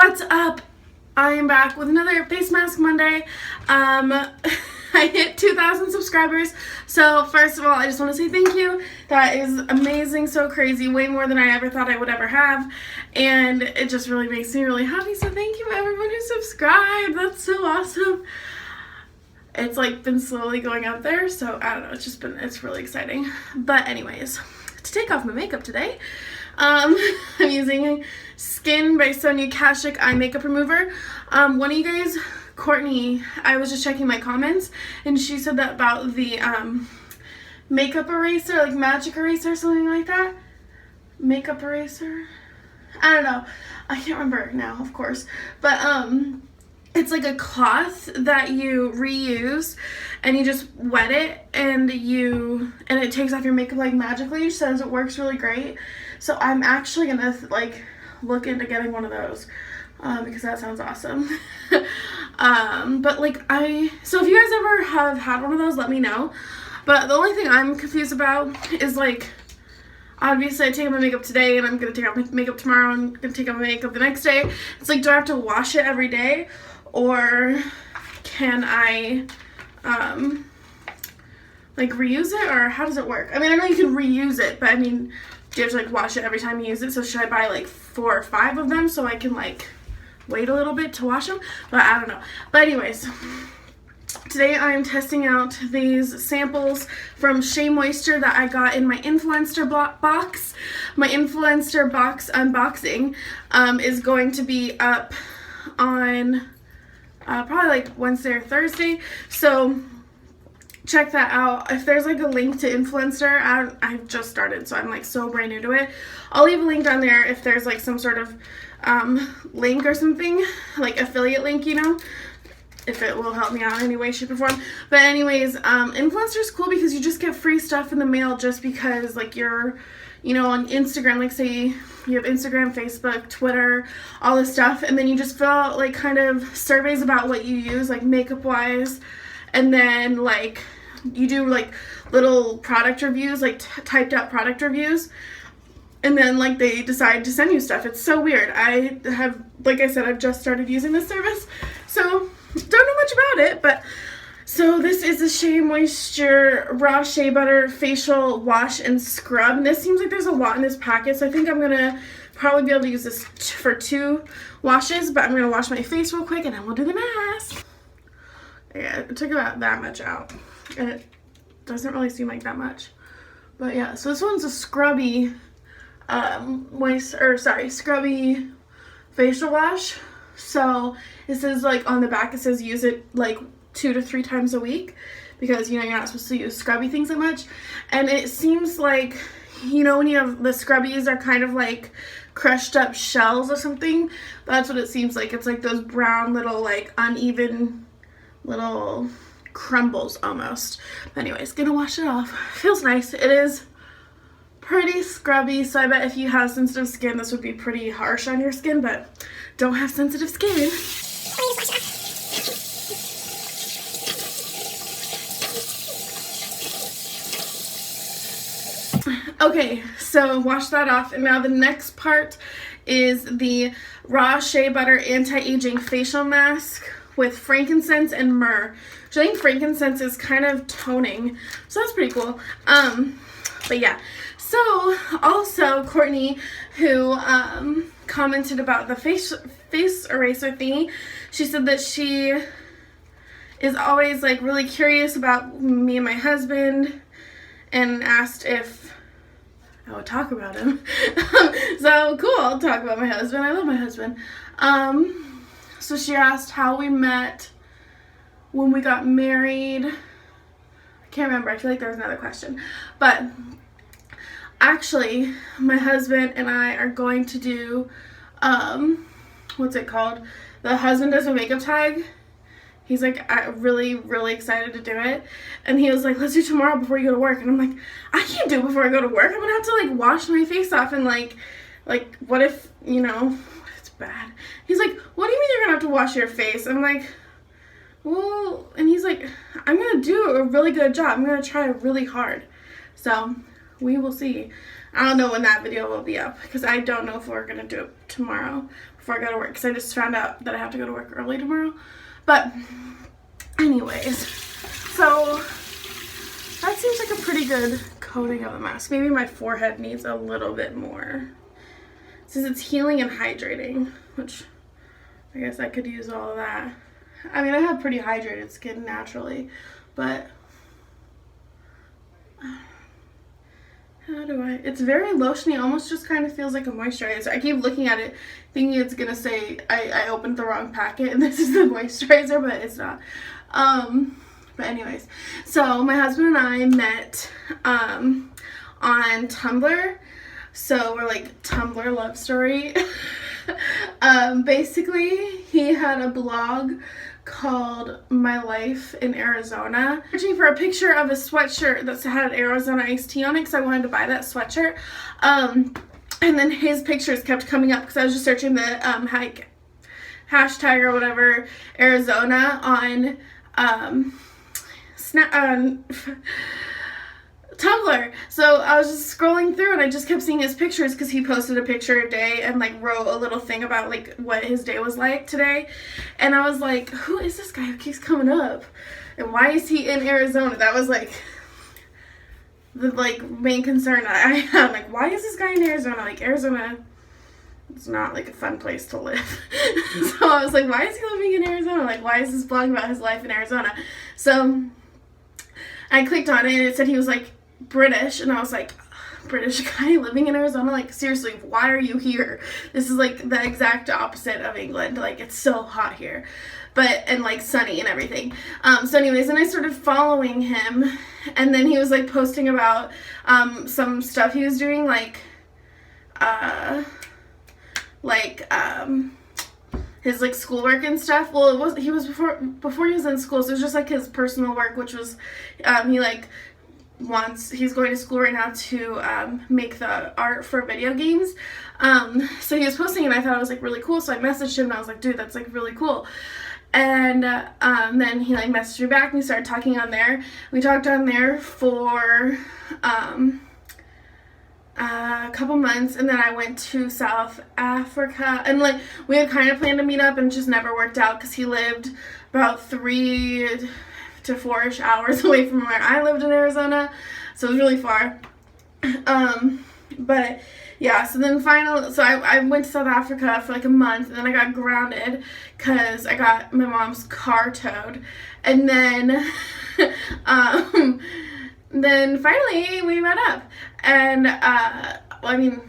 What's up? I am back with another Face Mask Monday. I hit 2,000 subscribers, so first of all, I just want to say thank you. That is amazing, so crazy, way more than I ever thought I would ever have, and it just really makes me really happy, so thank you everyone who subscribed. That's so awesome. It's like been slowly going up there, so I don't know, it's really exciting. But anyways, to take off my makeup today, I'm using Skin by Sonia Kashuk eye makeup remover. One of you guys, Courtney, I was just checking my comments, and she said that about the makeup eraser, like magic eraser or something like that. Makeup eraser? I don't know. I can't remember now, of course. But it's like a cloth that you reuse, and you just wet it, and it takes off your makeup like magically. She says it works really great. So I'm actually gonna like look into getting one of those because that sounds awesome. But like so if you guys ever have had one of those, let me know. But the only thing I'm confused about is like, obviously I take off my makeup today and I'm gonna take off my makeup tomorrow and I'm gonna take off my makeup the next day. It's like, do I have to wash it every day, or can I like reuse it, or how does it work? I mean, I know you can reuse it, but I mean, do you have to like wash it every time you use it? So should I buy like 4 or 5 of them so I can like wait a little bit to wash them? But I don't know. But anyways, today I am testing out these samples from Shea Moisture that I got in my influencer box. My influencer box unboxing is going to be up on probably like Wednesday or Thursday. So check that out. If there's like a link to Influencer, I've just started, so I'm like so brand new to it. I'll leave a link down there if there's like some sort of link or something, like affiliate link, you know, if it will help me out in any way, shape, or form. But anyways, Influencer is cool because you just get free stuff in the mail just because like you're, you know, on Instagram, like say you have Instagram, Facebook, Twitter, all this stuff, and then you just fill out like kind of surveys about what you use, like makeup wise, and then like you do like little product reviews, like typed out product reviews, and then like they decide to send you stuff. It's so weird. I have, like I said, I've just started using this service, so don't know much about it. But so this is the Shea Moisture Raw Shea Butter Facial Wash and Scrub, and this seems like there's a lot in this packet, so I think I'm gonna probably be able to use this for 2 washes, but I'm gonna wash my face real quick and then we'll do the mask. Yeah, it took about that much out, and it doesn't really seem like that much. But yeah, so this one's a scrubby scrubby facial wash. So it says like on the back, it says use it like 2 to 3 times a week, because you know you're not supposed to use scrubby things that much. And it seems like, you know, when you have the scrubbies are kind of like crushed up shells or something. That's what it seems like. It's like those brown little like uneven little crumbles almost. But anyways, gonna wash it off. Feels nice. It is pretty scrubby, so I bet if you have sensitive skin, this would be pretty harsh on your skin, but don't have sensitive skin. Okay, so wash that off, and now the next part is the Raw Shea Butter Anti-Aging Facial Mask with frankincense and myrrh, which I think frankincense is kind of toning, so that's pretty cool. But yeah, so also Courtney, who commented about the face eraser thingy, she said that she is always like really curious about me and my husband, and asked if I would talk about him. So cool, I'll talk about my husband. I love my husband. So she asked how we met, when we got married. I can't remember. I feel like there was another question. But actually, my husband and I are going to do, what's it called? The husband does a makeup tag. He's like really, really excited to do it. And he was like, let's do tomorrow before you go to work. And I'm like, I can't do it before I go to work. I'm gonna have to like wash my face off, and like what if, you know, it's bad. He's like, what do you mean you're gonna have to wash your face? I'm like, well, and he's like, I'm gonna do a really good job. I'm gonna try really hard. So we will see. I don't know when that video will be up, because I don't know if we're gonna do it tomorrow. before I go to work, because I just found out that I have to go to work early tomorrow. But anyways, so that seems like a pretty good coating of the mask. Maybe my forehead needs a little bit more. It says it's healing and hydrating, which I guess I could use all of that. I mean, I have pretty hydrated skin naturally, but how do I? It's very lotiony, almost just kind of feels like a moisturizer. I keep looking at it thinking it's gonna say I opened the wrong packet and this is the moisturizer, but it's not. But anyways, so my husband and I met on Tumblr. So we're like Tumblr love story. Basically, he had a blog called My Life in Arizona. Searching for a picture of a sweatshirt that had Arizona iced tea on it because I wanted to buy that sweatshirt. And then his pictures kept coming up because I was just searching the hashtag or whatever Arizona on Tumblr. So I was just scrolling through and I just kept seeing his pictures because he posted a picture a day and like wrote a little thing about like what his day was like today. And I was like, who is this guy who keeps coming up? And why is he in Arizona? That was like the like main concern I had. Like, why is this guy in Arizona? Like, Arizona is not like a fun place to live. So I was like, why is he living in Arizona? Like, why is this blog about his life in Arizona? So I clicked on it and it said he was like British, and I was like, British guy living in Arizona? Like, seriously, why are you here? This is like the exact opposite of England. Like, it's so hot here, but and like sunny and everything. So anyways, then I started following him, and then he was like posting about some stuff he was doing, his like schoolwork and stuff. Well, he was before he was in school, so it was just like his personal work, which was he's going to school right now to make the art for video games. So he was posting and I thought it was like really cool, so I messaged him and I was like, dude, that's like really cool. And then he like messaged me back and we started talking on there. We talked on there for a couple months, and then I went to South Africa, and like we had kind of planned to meet up and just never worked out because he lived about 3 to 4-ish hours away from where I lived in Arizona, so it was really far. But yeah, so then I went to South Africa for like a month, and then I got grounded because I got my mom's car towed, and then then finally we met up, and I mean,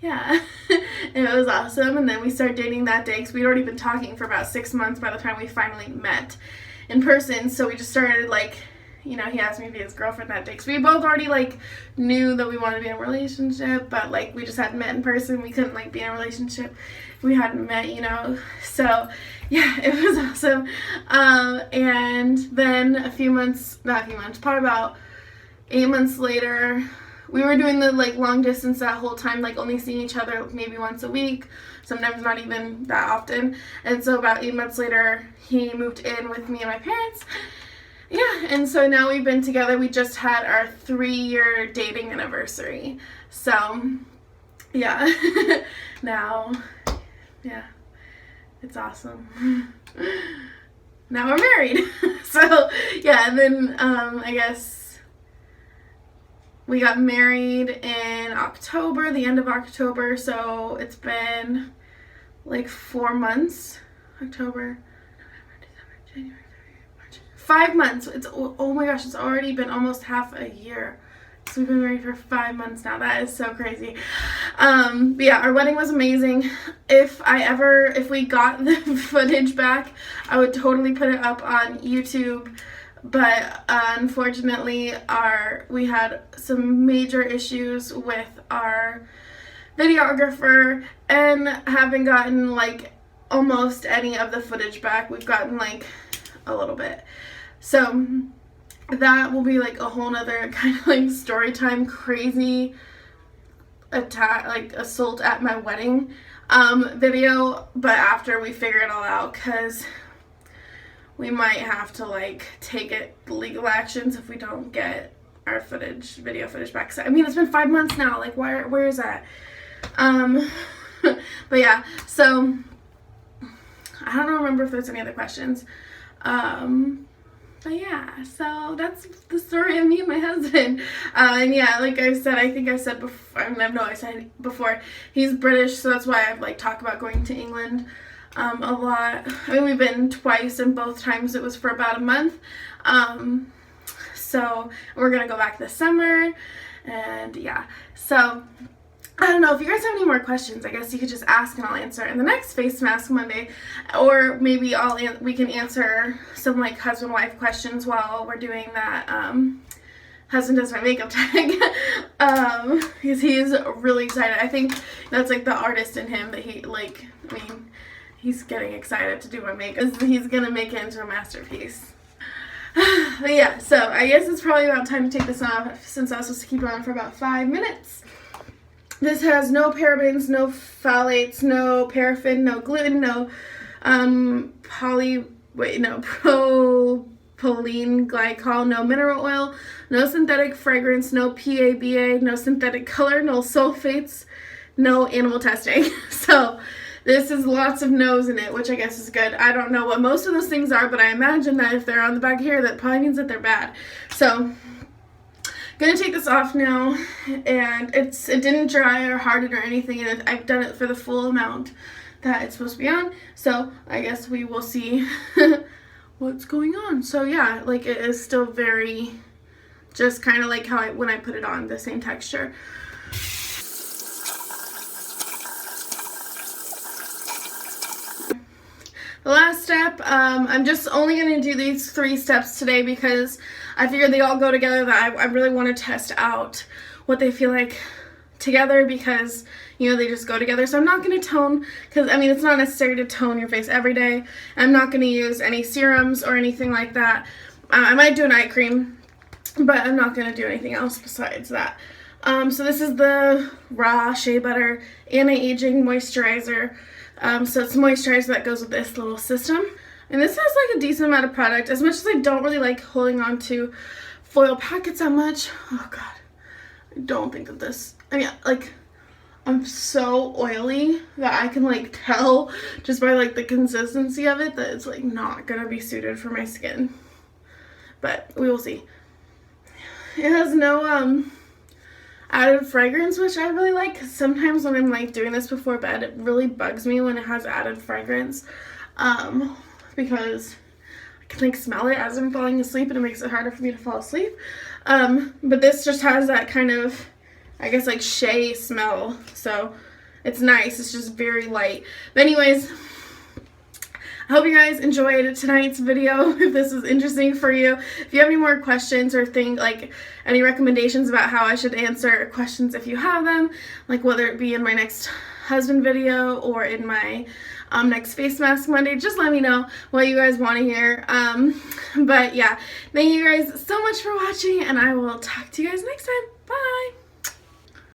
yeah, it was awesome. And then we started dating that day because we'd already been talking for about 6 months by the time we finally met in person. So we just started like, you know, he asked me to be his girlfriend that day because we both already like knew that we wanted to be in a relationship, but like we just hadn't met in person. We couldn't like be in a relationship if we hadn't met, you know. So yeah, it was awesome. And then probably about 8 months later, we were doing the like long distance that whole time, like only seeing each other maybe once a week, sometimes not even that often. And so about 8 months later, he moved in with me and my parents. Yeah, and so now we've been together. We just had our 3-year dating anniversary. So yeah, now, yeah, it's awesome. Now we're married. So yeah, and then I guess we got married in October, the end of October, so it's been like 4 months. October, November, December, January, February, March. 5 months. Oh my gosh, it's already been almost half a year. So we've been married for 5 months now. That is so crazy. But yeah, our wedding was amazing. If we got the footage back, I would totally put it up on YouTube. But unfortunately, we had some major issues with our videographer and haven't gotten like almost any of the footage back. We've gotten like a little bit. So that will be like a whole nother kind of like story time crazy attack, like assault at my wedding video, but after we figure it all out, because we might have to like take legal actions if we don't get our video footage back. So I mean, it's been 5 months now. Like, where is that? But yeah, so I don't remember if there's any other questions. But yeah, so that's the story of me and my husband. And yeah, like I said, I think I said before, I said before, he's British, so that's why I've like talked about going to England a lot. I mean, we've been twice, and both times it was for about a month. So we're gonna go back this summer, and yeah, so I don't know if you guys have any more questions. I guess you could just ask and I'll answer in the next Face Mask Monday, or maybe we can answer some like husband-wife questions while we're doing that. Husband does my makeup tag, because he's really excited. I think that's like the artist in him that he's getting excited to do my makeup. He's gonna make it into a masterpiece. But yeah, so I guess it's probably about time to take this off, since I was supposed to keep it on for about 5 minutes. This has no parabens, no phthalates, no paraffin, no gluten, no propylene glycol, no mineral oil, no synthetic fragrance, no PABA, no synthetic color, no sulfates, no animal testing. So this is lots of no's in it, which I guess is good. I don't know what most of those things are, but I imagine that if they're on the back here, that probably means that they're bad. So gonna take this off now, and it didn't dry or harden or anything, and I've done it for the full amount that it's supposed to be on, so I guess we will see what's going on. So yeah, like it is still very, just kind of like how when I put it on, the same texture. The last step, I'm just only going to do these 3 steps today because I figured they all go together, that I really want to test out what they feel like together, because, you know, they just go together. So I'm not going to tone, because, I mean, it's not necessary to tone your face every day. I'm not going to use any serums or anything like that. I might do an eye cream, but I'm not going to do anything else besides that. So this is the Raw Shea Butter Anti-Aging Moisturizer. So it's moisturizer that goes with this little system. And this has like a decent amount of product. As much as I don't really like holding on to foil packets that much. Oh god. I don't think that this, I mean, like, I'm so oily that I can like tell just by like the consistency of it that it's like not gonna be suited for my skin. But we will see. It has no added fragrance, which I really like, because sometimes when I'm like doing this before bed, it really bugs me when it has added fragrance, because I can like smell it as I'm falling asleep, and it makes it harder for me to fall asleep. But this just has that kind of, I guess, like shea smell, so it's nice. It's just very light. But anyways, I hope you guys enjoyed tonight's video. If this was interesting for you, if you have any more questions or like any recommendations about how I should answer questions, if you have them, like whether it be in my next husband video or in my next Face Mask Monday, just let me know what you guys want to hear. But yeah, thank you guys so much for watching, and I will talk to you guys next time. Bye!